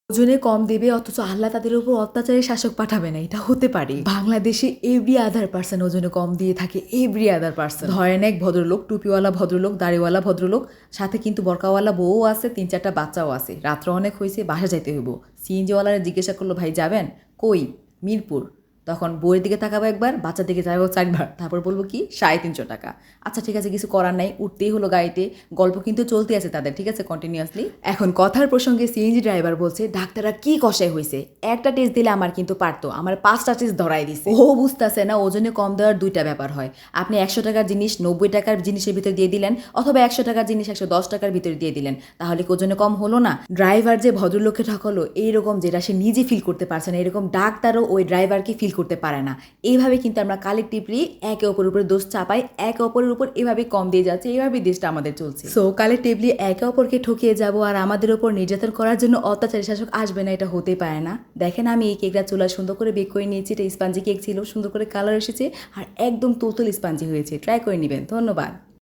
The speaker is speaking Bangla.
ওজনে কম দেবে অথচ আল্লাহ তাদের উপর অত্যাচারী শাসক পাঠাবে না, এটা হতে পারে? বাংলাদেশে এভরি আদার পার্সন ওজনে কম দিয়ে থাকে, এভরি আদার পার্সন। ধরেন এক ভদ্রলোক, টুপিওয়ালা ভদ্রলোক, দাড়িওয়ালা ভদ্রলোক, সাথে কিন্তু বরকাওয়ালা বউও আছে, 3-4টা বাচ্চাও আছে। রাত্র অনেক হয়েছে, বাসা যাইতে হইব। সিএনজিওয়ালারা জিজ্ঞাসা করলো, ভাই যাবেন কই? মিরপুর। তখন বইয়ের দিকে তাকাবো একবার, বাচ্চার দিকে তাকাবো 4বার, তারপর বলবো কি 350 টাকা। আচ্ছা ঠিক আছে, কিছু করার নাই, উঠতেই হলো গাড়িতে। গল্প কিন্তু চলতে আছে তাদের, ঠিক আছে, কন্টিনিউয়াসলি। এখন কথার প্রসঙ্গে সিএনজি ড্রাইভার বলছে, ডাক্তাররা কি কষায় হয়েছে, একটা টেস্ট দিলে আমার কিন্তু পারতো, আমার 5টা টেস্ট ধরাই দিছে। ও বুঝতেছে না ওজনে কম দেওয়ার 2টা ব্যাপার হয়। আপনি 100 টাকার জিনিস 90 টাকার জিনিসের ভিতরে দিয়ে দিলেন, অথবা 100 টাকার জিনিস 110 টাকার ভিতরে দিয়ে দিলেন, তাহলে কি ওজনে কম হলো না? ড্রাইভার যে ভদ্রলোককে ঠকালো এইরকম, যেটা সে নিজে ফিল করতে পারছে না, এরকম ডাক্তারও ওই ড্রাইভারকে ফিল করতে পারে না। এইভাবে কিন্তু আমরা কালেকটিভলি একে অপরের উপরে দোষ চাপাই, একে অপরের উপর এভাবে কম দিয়ে যাচ্ছে, এইভাবে দেশটা আমাদের চলছে। সো কালেকটিভলি একে অপরকে ঠকিয়ে যাব আর আমাদের ওপর নির্যাতন করার জন্য অত্যাচারী শাসক আসবে না, এটা হতে পারে না। দেখেন আমি এই কেকটা চুলা সুন্দর করে বেক করে নিয়েছি, এটা স্পঞ্জি কেক ছিল, সুন্দর করে কালার এসেছে আর একদম তোতল স্পঞ্জি হয়েছে। ট্রাই করে নেবেন। ধন্যবাদ।